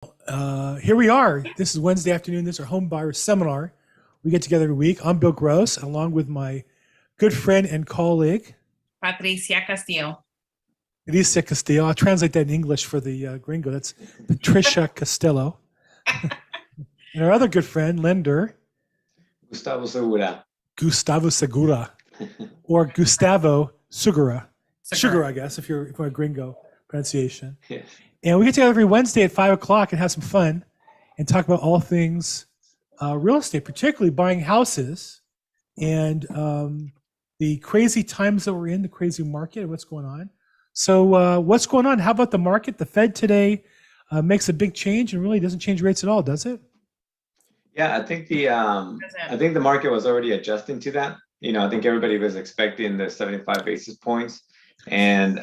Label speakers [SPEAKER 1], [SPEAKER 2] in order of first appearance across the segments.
[SPEAKER 1] Here we are. This is Wednesday afternoon. This is our home buyer seminar. We get together every week. I'm Bill Gross, along with my good friend and colleague,
[SPEAKER 2] Patricia Castillo.
[SPEAKER 1] Alicia Castillo. I'll translate that in English for the gringo. That's Patricia Castillo. And our other good friend, lender,
[SPEAKER 3] Gustavo Segura.
[SPEAKER 1] Gustavo Segura, or Gustavo Segura. Sugar, I guess, if you're a gringo pronunciation.
[SPEAKER 3] Yes.
[SPEAKER 1] And we get together every Wednesday at 5 o'clock and have some fun and talk about all things real estate, particularly buying houses and the crazy times that we're in, the crazy market, and what's going on. So what's going on? How about the market? The Fed today makes a big change and really doesn't change rates at all, does it?
[SPEAKER 3] Yeah, I think the market was already adjusting to that. I think everybody was expecting the 75 basis points, and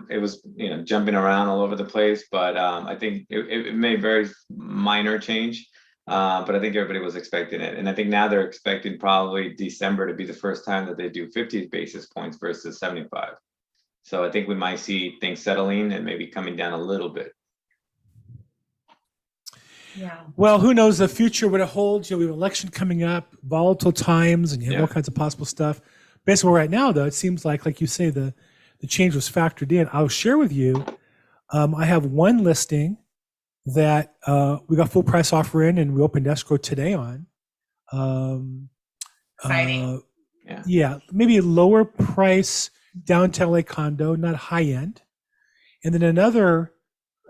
[SPEAKER 3] it was jumping around all over the place. But I think it made very minor change. But I think everybody was expecting it, and I think now they're expecting probably December to be the first time that they do 50 basis points versus 75. So I think we might see things settling and maybe coming down a little bit.
[SPEAKER 2] Yeah.
[SPEAKER 1] Well, who knows the future, what it holds. We have an election coming up, volatile times, and you have all kinds of possible stuff. Basically, right now, though, it seems like you say, the change was factored in. I'll share with you, I have one listing that we got full price offer in, and we opened escrow today on.
[SPEAKER 2] Exciting.
[SPEAKER 1] Yeah, maybe a lower price downtown LA condo, not high end. And then another,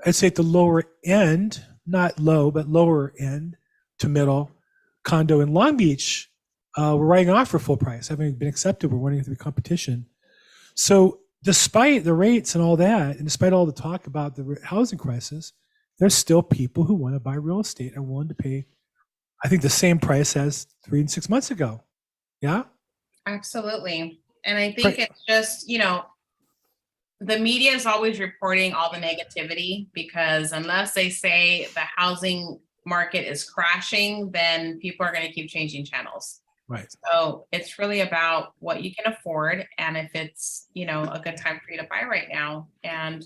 [SPEAKER 1] I'd say at the lower end, not low, but lower end to middle condo in Long Beach. We're writing off for full price, having been accepted. We're running through competition. So despite the rates and all that, and despite all the talk about the housing crisis, there's still people who want to buy real estate and willing to pay, I think, the same price as 3 and 6 months ago. Yeah?
[SPEAKER 2] Absolutely. And I think it's just, the media is always reporting all the negativity, because unless they say the housing market is crashing, then people are going to keep changing channels.
[SPEAKER 1] Right.
[SPEAKER 2] So it's really about what you can afford, and if it's, a good time for you to buy right now. And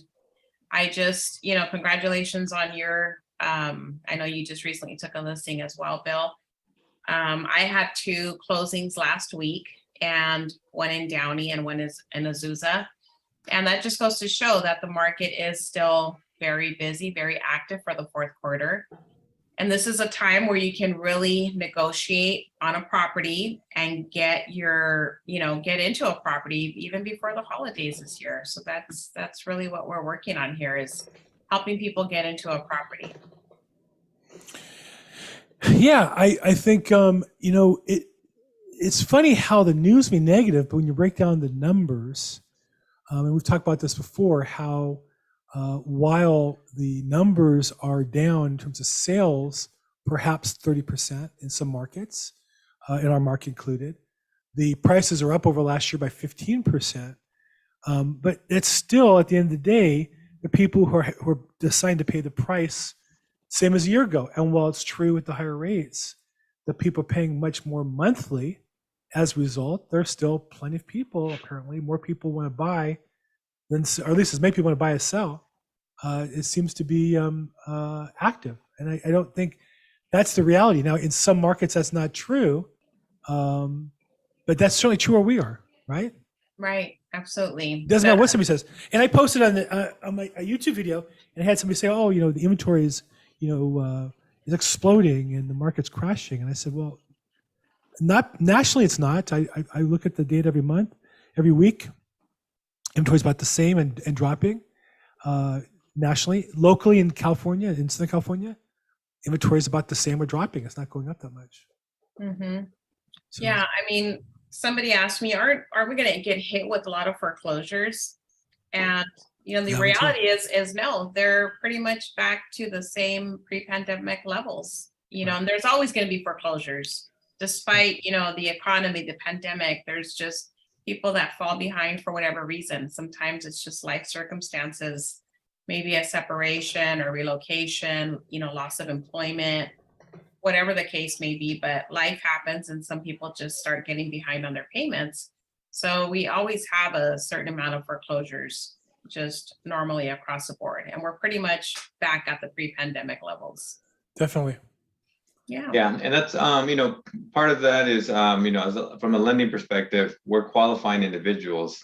[SPEAKER 2] I just, congratulations on your, I know you just recently took a listing as well, Bill. I had 2 closings last week, and one in Downey and one is in Azusa. And that just goes to show that the market is still very busy, very active for the fourth quarter. And this is a time where you can really negotiate on a property and get into a property even before the holidays this year. So that's really what we're working on here, is helping people get into a property.
[SPEAKER 1] Yeah, I think, it's funny how the news may be negative, but when you break down the numbers, and we've talked about this before, how while the numbers are down in terms of sales, perhaps 30% in some markets, in our market included, the prices are up over last year by 15%. But it's still, at the end of the day, the people who are deciding to pay the price, same as a year ago. And while it's true with the higher rates, the people paying much more monthly, as a result, there's still plenty of people, apparently, more people want to buy than, or at least as many people want to buy as sell. It seems to be active. And I don't think that's the reality. Now, in some markets, that's not true. But that's certainly true where we are, right?
[SPEAKER 2] Right. Absolutely.
[SPEAKER 1] Doesn't matter what somebody says. And I posted on my YouTube video, and I had somebody say, "Oh, the inventory is, is exploding and the market's crashing." And I said, "Well, not nationally, it's not. I look at the data every month, every week. Inventory is about the same and dropping nationally. Locally in California, in Southern California, inventory is about the same or dropping. It's not going up that much."
[SPEAKER 2] Mm-hmm.
[SPEAKER 1] So,
[SPEAKER 2] yeah, I mean, somebody asked me, are we going to get hit with a lot of foreclosures? And the reality is no, they're pretty much back to the same pre-pandemic levels. And there's always going to be foreclosures, despite the economy, the pandemic. There's just people that fall behind for whatever reason. Sometimes it's just life circumstances, maybe a separation or relocation, loss of employment, whatever the case may be, but life happens and some people just start getting behind on their payments. So we always have a certain amount of foreclosures. just normally across the board. And we're pretty much back at the pre-pandemic levels.
[SPEAKER 1] Definitely.
[SPEAKER 2] Yeah.
[SPEAKER 3] Yeah, and that's part of that is from a lending perspective, we're qualifying individuals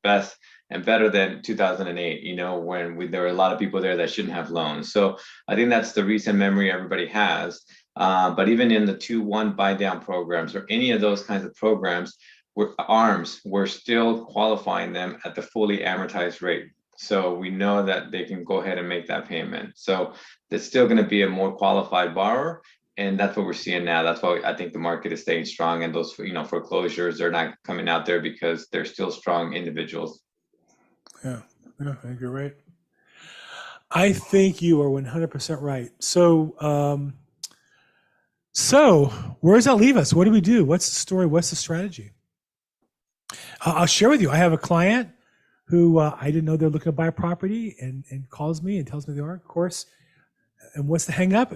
[SPEAKER 3] best and better than 2008, when there were a lot of people there that shouldn't have loans. So I think that's the recent memory everybody has. But even in the 2-1 buy down programs or any of those kinds of programs, we're still qualifying them at the fully amortized rate. So we know that they can go ahead and make that payment. So it's still going to be a more qualified borrower. And that's what we're seeing now. That's why I think the market is staying strong, and those foreclosures are not coming out there because they're still strong individuals.
[SPEAKER 1] Yeah, I think you're right. I think you are 100% right. So, where does that leave us? What do we do? What's the story? What's the strategy? I'll share with you. I have a client who I didn't know they're looking to buy a property, and calls me and tells me they are, of course. And what's the hang up?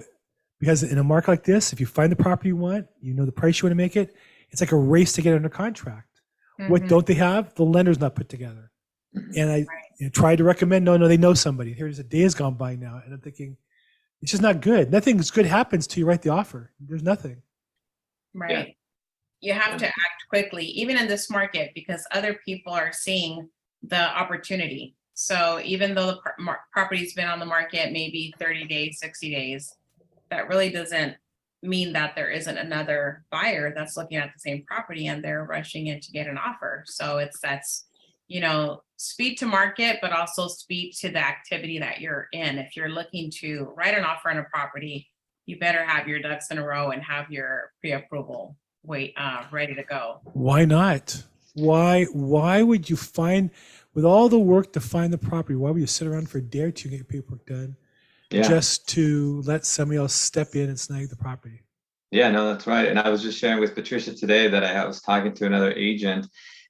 [SPEAKER 1] Because in a market like this, if you find the property you want, the price you want to make it, it's like a race to get under contract. Mm-hmm. What don't they have? The lender's not put together. And I tried to recommend, no, they know somebody. Here's a day has gone by now. And I'm thinking, it's just not good. Nothing's good happens till you write the offer. There's nothing.
[SPEAKER 2] Right. Yeah. You have to act quickly, even in this market, because other people are seeing the opportunity. So even though the property's been on the market maybe 30 days, 60 days, that really doesn't mean that there isn't another buyer that's looking at the same property and they're rushing in to get an offer. So that's speed to market, but also speed to the activity that you're in. If you're looking to write an offer on a property, you better have your ducks in a row and have your pre-approval ready to go.
[SPEAKER 1] Why not? Why would you find, with all the work to find the property, why would you sit around for a day or two and get your paperwork done? Yeah. Just to let somebody else step in and snag the property.
[SPEAKER 3] Yeah, no, that's right. And I was just sharing with Patricia today that I was talking to another agent,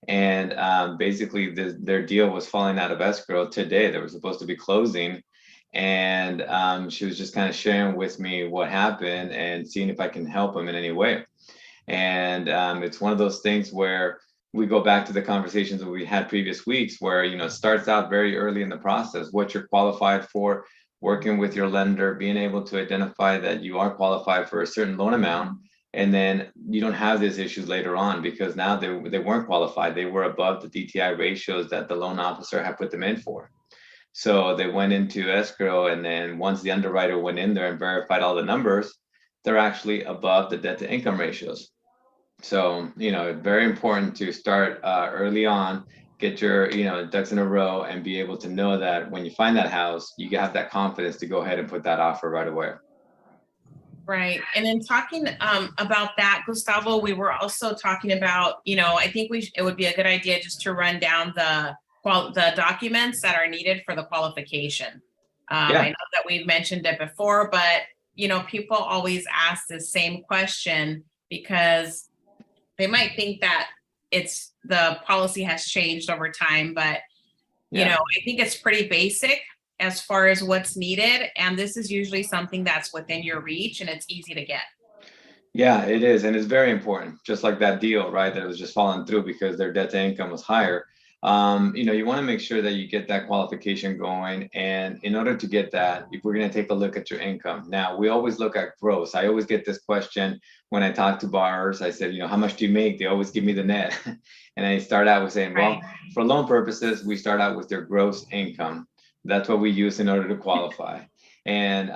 [SPEAKER 3] and basically their deal was falling out of escrow today. They were supposed to be closing, and she was just kind of sharing with me what happened and seeing if I can help them in any way. And it's one of those things where we go back to the conversations that we had previous weeks, where it starts out very early in the process, what you're qualified for, working with your lender, being able to identify that you are qualified for a certain loan amount, and then you don't have these issues later on because now they weren't qualified. They were above the DTI ratios that the loan officer had put them in for. So they went into escrow, and then once the underwriter went in there and verified all the numbers, they're actually above the debt to income ratios. So, very important to start early on, get your ducks in a row, and be able to know that when you find that house, you have that confidence to go ahead and put that offer right away.
[SPEAKER 2] Right. And in talking about that, Gustavo, we were also talking about, I think it would be a good idea just to run down the documents that are needed for the qualification. I know that we've mentioned it before, but people always ask the same question because they might think that the policy has changed over time, but I think it's pretty basic as far as what's needed. And this is usually something that's within your reach and it's easy to get.
[SPEAKER 3] Yeah, it is. And it's very important, just like that deal, right? That was just falling through because their debt to income was higher. You want to make sure that you get that qualification going. And in order to get that, if we're going to take a look at your income. Now, we always look at gross. I always get this question when I talk to borrowers. I said, how much do you make? They always give me the net. And I start out with saying, well, for loan purposes, we start out with their gross income. That's what we use in order to qualify. And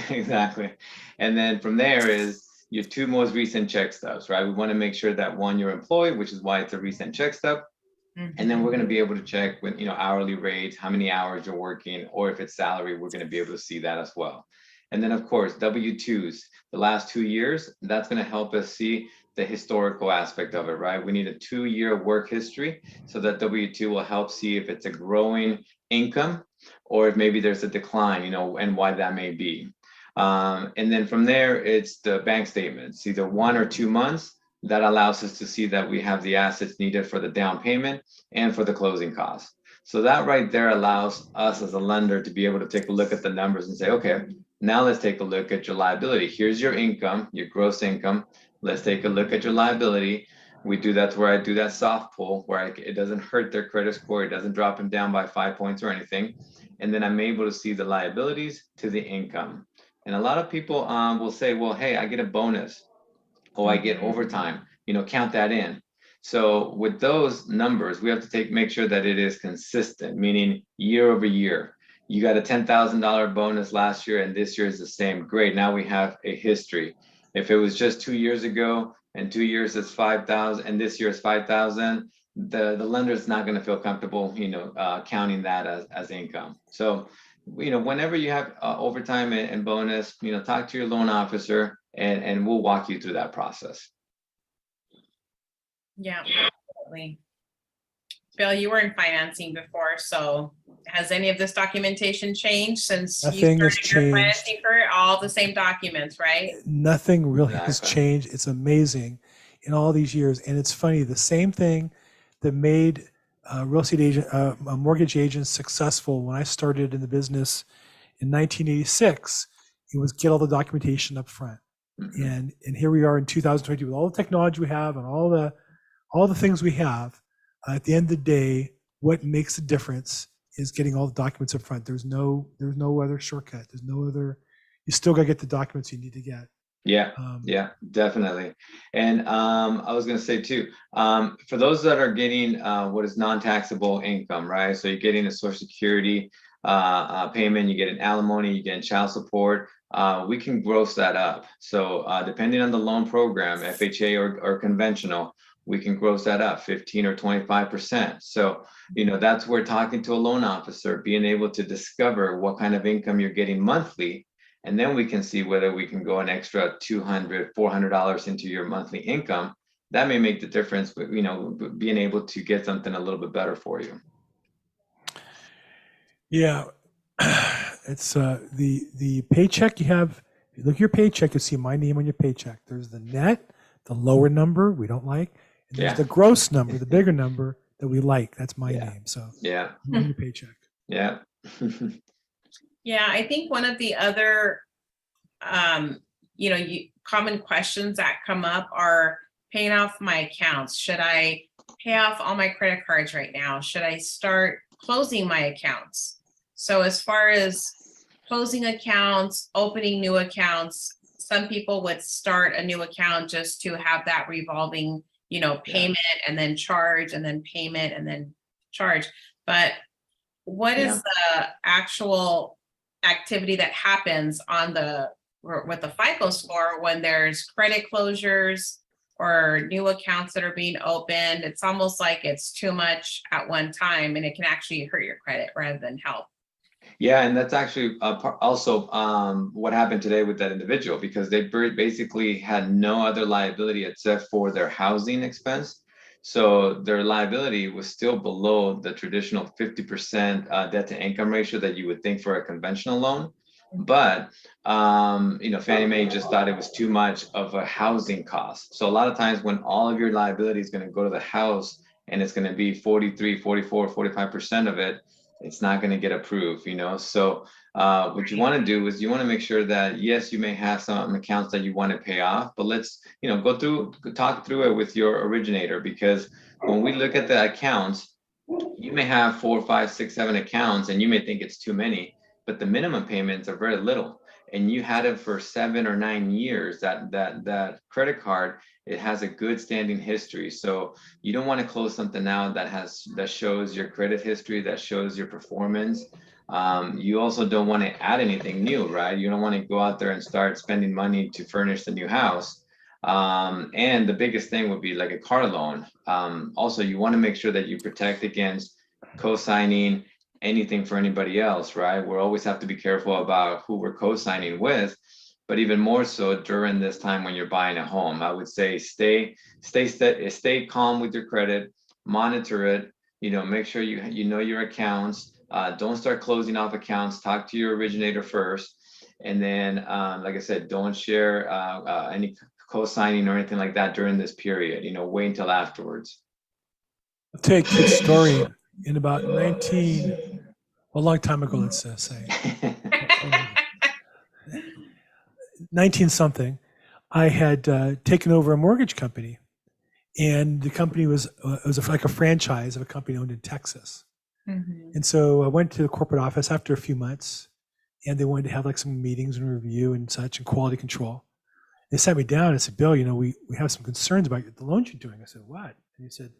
[SPEAKER 3] exactly. And then from there is your two most recent check stubs, right? We want to make sure that one, you're employed, which is why it's a recent check stub. And then we're going to be able to check with, hourly rates, how many hours you're working, or if it's salary, we're going to be able to see that as well. And then of course, W-2s, the last 2 years, that's going to help us see the historical aspect of it, right? We need a 2-year work history so that W-2 will help see if it's a growing income or if maybe there's a decline, and why that may be. And then from there, it's the bank statements, either 1 or 2 months. That allows us to see that we have the assets needed for the down payment and for the closing costs. So that right there allows us as a lender to be able to take a look at the numbers and say, okay, now let's take a look at your liability. Here's your income, your gross income. Let's take a look at your liability. That's where I do that soft pull where it doesn't hurt their credit score. It doesn't drop them down by 5 points or anything. And then I'm able to see the liabilities to the income. And a lot of people will say, well, hey, I get a bonus. Oh, I get overtime, count that in. So with those numbers, we have to make sure that it is consistent, meaning year over year. You got a $10,000 bonus last year and this year is the same. Great. Now we have a history. If it was just 2 years ago and 2 years is 5,000 and this year is 5,000, the lender is not going to feel comfortable, counting that as income. So, whenever you have overtime and bonus, talk to your loan officer and we'll walk you through that process.
[SPEAKER 2] Yeah, absolutely. Bill, you were in financing before, so has any of this documentation changed since
[SPEAKER 1] Nothing
[SPEAKER 2] you
[SPEAKER 1] has
[SPEAKER 2] started your
[SPEAKER 1] changed.
[SPEAKER 2] financing career? All the same documents, right?
[SPEAKER 1] Nothing really has
[SPEAKER 3] Exactly.
[SPEAKER 1] changed. It's amazing in all these years. And it's funny, the same thing that made real estate agent, mortgage agents successful when I started in the business in 1986, it was get all the documentation up front.
[SPEAKER 3] Mhm.
[SPEAKER 1] And here we are in 2022 with all the technology we have and all the things we have. At the end of the day, what makes a difference is getting all the documents up front. There's no other shortcut. There's no other. You still got to get the documents you need to get.
[SPEAKER 3] Yeah, definitely. And I was going to say too, for those that are getting what is non-taxable income, right? So you're getting a Social Security payment, you get an alimony, you get child support. We can gross that up. So depending on the loan program, FHA or conventional, we can gross that up 15 or 25%. So, that's where talking to a loan officer, being able to discover what kind of income you're getting monthly. And then we can see whether we can go an extra $200, $400 into your monthly income. That may make the difference, but being able to get something a little bit better for you.
[SPEAKER 1] Yeah, it's the paycheck you have. If you look at your paycheck, you'll see my name on your paycheck. There's the net, the lower number we don't like, and there's the gross number, the bigger number that we like. That's my name. So
[SPEAKER 3] yeah,
[SPEAKER 1] on your paycheck.
[SPEAKER 3] Yeah.
[SPEAKER 2] Yeah, I think one of the other, common questions that come up are paying off my accounts. Should I pay off all my credit cards right now? Should I start closing my accounts? So as far as closing accounts, opening new accounts, some people would start a new account just to have that revolving, payment and then charge and then payment and then charge. But what is the actual activity that happens with the FICO score when there's credit closures or new accounts that are being opened? It's almost like it's too much at one time and it can actually hurt your credit rather than help.
[SPEAKER 3] Yeah, and that's actually also what happened today with that individual, because they basically had no other liability except for their housing expense. So their liability was still below the traditional 50% debt to income ratio that you would think for a conventional loan. But Fannie Mae just thought it was too much of a housing cost. So a lot of times when all of your liability is going to go to the house and it's going to be 43, 44, 45% of it, it's not going to get approved, So what you want to do is you want to make sure that, yes, you may have some accounts that you want to pay off, but let's, talk through it with your originator, because when we look at the accounts, you may have 4, 5, 6, 7 accounts and you may think it's too many, but the minimum payments are very little. And you had it for 7 or 9 years, that credit card, it has a good standing history. So you don't want to close something out that shows your credit history, that shows your performance. You also don't want to add anything new, right? You don't want to go out there and start spending money to furnish the new house. And the biggest thing would be like a car loan. Also, you want to make sure that you protect against co-signing anything for anybody else, right? We always have to be careful about who we're co-signing with, but even more so during this time when you're buying a home. I would say stay calm with your credit, monitor it, make sure you know your accounts. Don't start closing off accounts. Talk to your originator first. And then, like I said, don't share any co-signing or anything like that during this period, wait until afterwards.
[SPEAKER 1] I'll tell you a quick story. In about a long time ago, let's say, 19 something, I had taken over a mortgage company. and the company was like a franchise of a company owned in Texas.
[SPEAKER 2] Mhm.
[SPEAKER 1] And so I went to the corporate office after a few months, and they wanted to have like some meetings and review and such and quality control. They sat me down and said, Bill, we have some concerns about the loans you're doing. I said, what? And he said,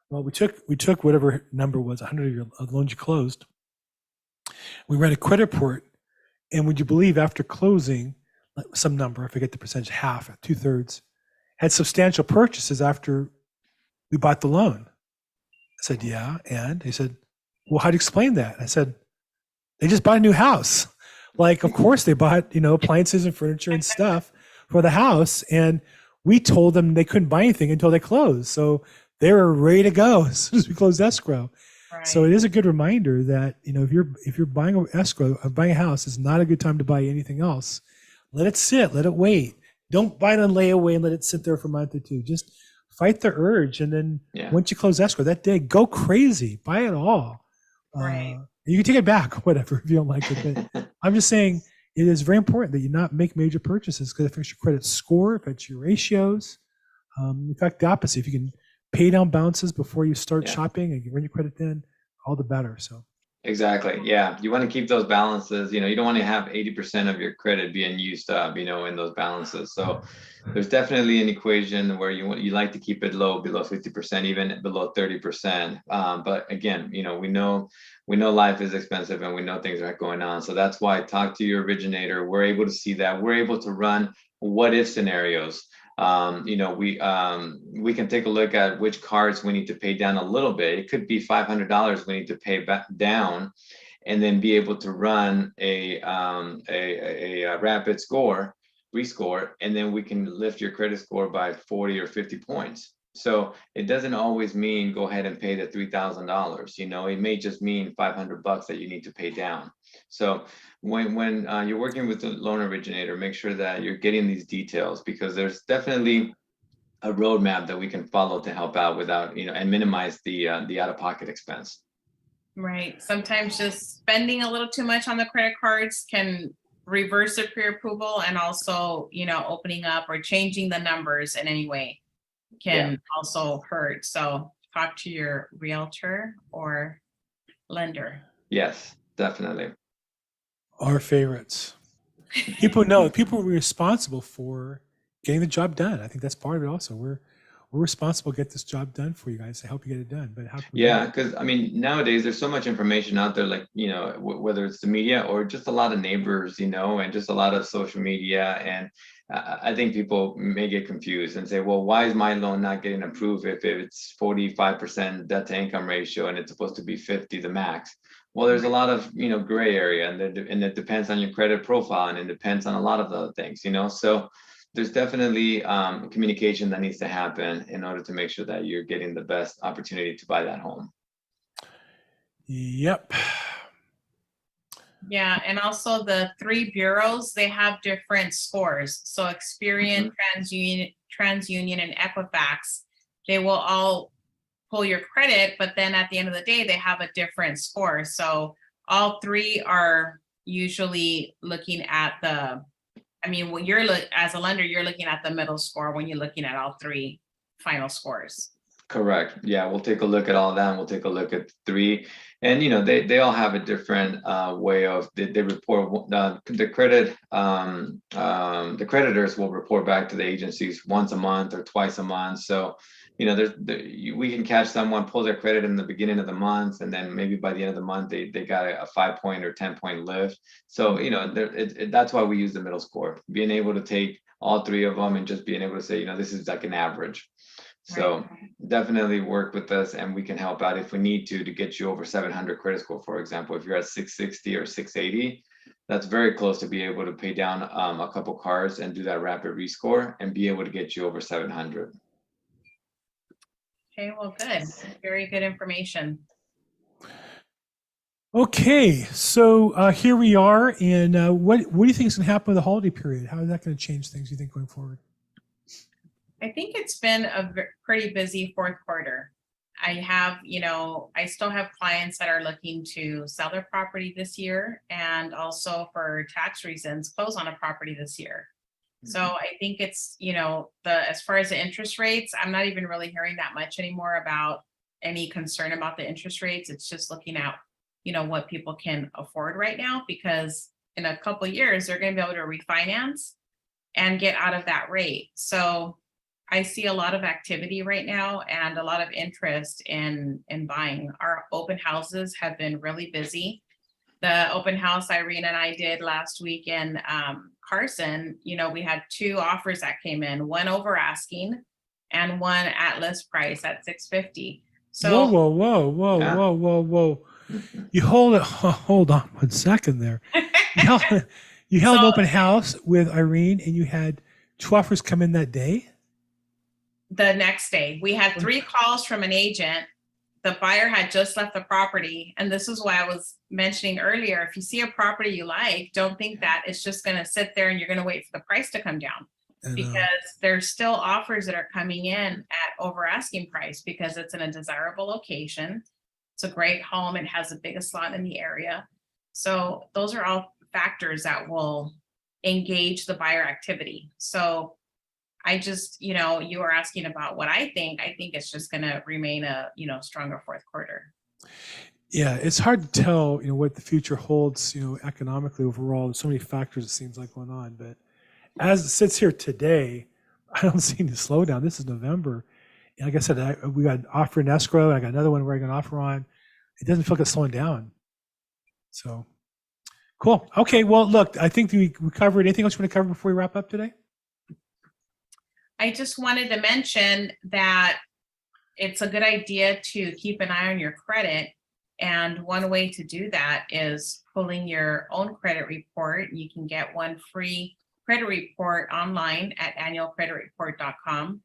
[SPEAKER 1] well, we took whatever number was 100 of your loans you closed. We ran a credit report, and would you believe after closing some number, I forget the percentage, half, 2/3, had substantial purchases after we bought the loan. I said, yeah. And he said, well, how do you explain that? I said, they just bought a new house. Like, of course they bought, appliances and furniture and stuff for the house. And we told them they couldn't buy anything until they closed. So they were ready to go as soon as we closed escrow.
[SPEAKER 2] Right.
[SPEAKER 1] So it is a good reminder that, if you're buying an escrow, buying a house, is not a good time to buy anything else. Let it sit, let it wait. Don't buy it on layaway and let it sit there for a month or two. Just fight the urge. And then once you close escrow that day, go crazy, buy it all.
[SPEAKER 2] Right.
[SPEAKER 1] You can take it back, whatever, if you don't like it. But I'm just saying it is very important that you not make major purchases, because it affects your credit score, it affects your ratios. In fact, the opposite. If you can pay down balances before you start shopping and you run your credit in, all the better. So.
[SPEAKER 3] Exactly. Yeah. You want to keep those balances, you don't want to have 80% of your credit being used up, in those balances. So there's definitely an equation where you like to keep it low, below 50%, even below 30%. But again, we know life is expensive and we know things are going on. So that's why talk to your originator. We're able to see that. We're able to run what if scenarios. We can take a look at which cards we need to pay down a little bit. It could be $500 we need to pay back down, and then be able to run a rapid rescore, and then we can lift your credit score by 40 or 50 points. So it doesn't always mean go ahead and pay the $3,000. It may just mean $500 that you need to pay down. So when you're working with the loan originator, make sure that you're getting these details, because there's definitely a roadmap that we can follow to help out without, and minimize the out-of-pocket expense.
[SPEAKER 2] Right. Sometimes just spending a little too much on the credit cards can reverse the pre-approval, and also, opening up or changing the numbers in any way can also hurt. So talk to your realtor or lender.
[SPEAKER 3] Yes, definitely.
[SPEAKER 1] Our favorites. People are responsible for getting the job done. I think that's part of it also. We're responsible to get this job done for you guys, to help you get it done. But how can we
[SPEAKER 3] because nowadays there's so much information out there, like, whether it's the media or just a lot of neighbors, and just a lot of social media. And I think people may get confused and say, well, why is my loan not getting approved if it's 45% debt to income ratio and it's supposed to be 50, the max? Well, there's a lot of, gray area, and it depends on your credit profile, and it depends on a lot of other things, so there's definitely communication that needs to happen in order to make sure that you're getting the best opportunity to buy that home.
[SPEAKER 1] Yep.
[SPEAKER 2] Yeah, and also the 3 bureaus, they have different scores. So Experian, TransUnion, and Equifax, they will all pull your credit, but then at the end of the day, they have a different score. So all 3 are usually looking at when you're as a lender, you're looking at the middle score when you're looking at all 3 final scores.
[SPEAKER 3] Correct. Yeah, we'll take a look at all that, and we'll take a look at 3. And they all have a different way of they report the credit. The creditors will report back to the agencies once a month or twice a month. So we can catch someone pull their credit in the beginning of the month, and then maybe by the end of the month they got a 5-point or 10-point lift. So that's why we use the middle score, being able to take all 3 of them and just being able to say, this is like an average. So definitely work with us, and we can help out if we need to get you over 700 credit score. For example, if you're at 660 or 680, that's very close to be able to pay down a couple cards and do that rapid rescore and be able to get you over 700.
[SPEAKER 2] Okay, well, good. Very good information.
[SPEAKER 1] Okay, so here we are, and what do you think is going to happen with the holiday period? How is that going to change things, you think, going forward?
[SPEAKER 2] I think it's been a pretty busy 4th quarter. I still have clients that are looking to sell their property this year, and also for tax reasons, close on a property this year. So I think it's, as far as the interest rates, I'm not even really hearing that much anymore about any concern about the interest rates. It's just looking at, what people can afford right now, because in a couple of years, they're going to be able to refinance and get out of that rate. So I see a lot of activity right now and a lot of interest in buying. Our open houses have been really busy. The open house Irene and I did last week in Carson, we had 2 offers that came in, one over asking and one at list price at $650. So
[SPEAKER 1] whoa. You hold on 1 second there. You held an open house with Irene and you had 2 offers come in that day?
[SPEAKER 2] The next day, we had 3 calls from an agent. The buyer had just left the property. And this is why I was mentioning earlier, if you see a property you like, don't think that it's just going to sit there and you're going to wait for the price to come down, because there's still offers that are coming in at over asking price because it's in a desirable location. It's a great home. It has the biggest lot in the area. So those are all factors that will engage the buyer activity. So I just, you were asking about what I think. I think it's just going to remain a, stronger fourth quarter.
[SPEAKER 1] Yeah, it's hard to tell, what the future holds, economically overall. There's so many factors it seems like going on. But as it sits here today, I don't see any slowdown. This is November. And like I said, we got an offer in escrow. And I got another one where I got an offer on. It doesn't feel like it's slowing down. So cool. Okay, well, look, I think we covered. Anything else you want to cover before we wrap up today?
[SPEAKER 2] I just wanted to mention that it's a good idea to keep an eye on your credit. And one way to do that is pulling your own credit report. You can get one free credit report online at annualcreditreport.com.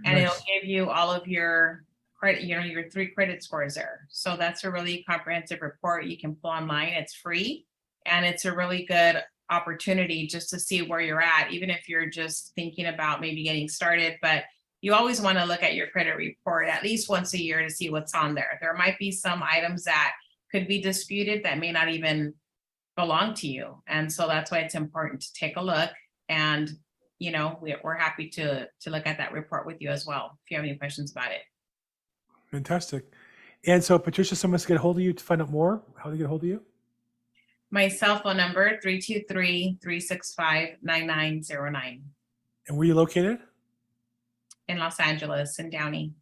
[SPEAKER 2] And
[SPEAKER 1] Nice.
[SPEAKER 2] it'll give you all of your credit, your 3 credit scores there. So that's a really comprehensive report you can pull online. It's free. And it's a really good opportunity just to see where you're at, even if you're just thinking about maybe getting started. But you always want to look at your credit report at least once a year to see what's on there. There might be some items that could be disputed that may not even belong to you. And so that's why it's important to take a look. And, we're happy to look at that report with you as well, if you have any questions about it.
[SPEAKER 1] Fantastic. And so, Patricia, someone wants to get a hold of you to find out more. How do they get a hold of you?
[SPEAKER 2] My cell phone number, 323-365-9909.
[SPEAKER 1] And where are you located?
[SPEAKER 2] In Los Angeles, in Downey.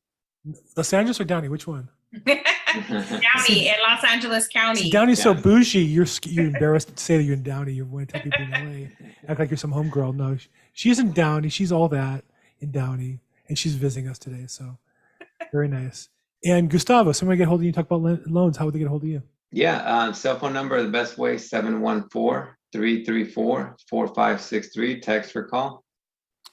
[SPEAKER 1] Los Angeles or Downey? Which one?
[SPEAKER 2] Downey, in Los Angeles County.
[SPEAKER 1] See, Downey's so bougie. You're embarrassed to say that you're in Downey. You want to tell people in LA. Act like you're some homegirl. No, she's in Downey. She's all that in Downey. And she's visiting us today. So very nice. And Gustavo, someone get a hold of you and talk about loans. How would they get a hold of you?
[SPEAKER 3] Yeah, cell phone number, the best way, 714-334-4563, text or call.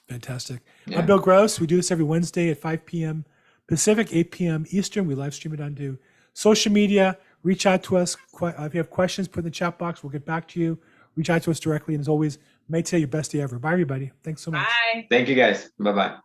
[SPEAKER 1] Fantastic.
[SPEAKER 3] Yeah.
[SPEAKER 1] I'm Bill Gross. We do this every Wednesday at 5 p.m. Pacific, 8 p.m. Eastern. We live stream it onto social media. Reach out to us. If you have questions, put in the chat box. We'll get back to you. Reach out to us directly. And as always, may today your best day ever. Bye, everybody. Thanks so much.
[SPEAKER 2] Bye.
[SPEAKER 3] Thank you, guys. Bye-bye.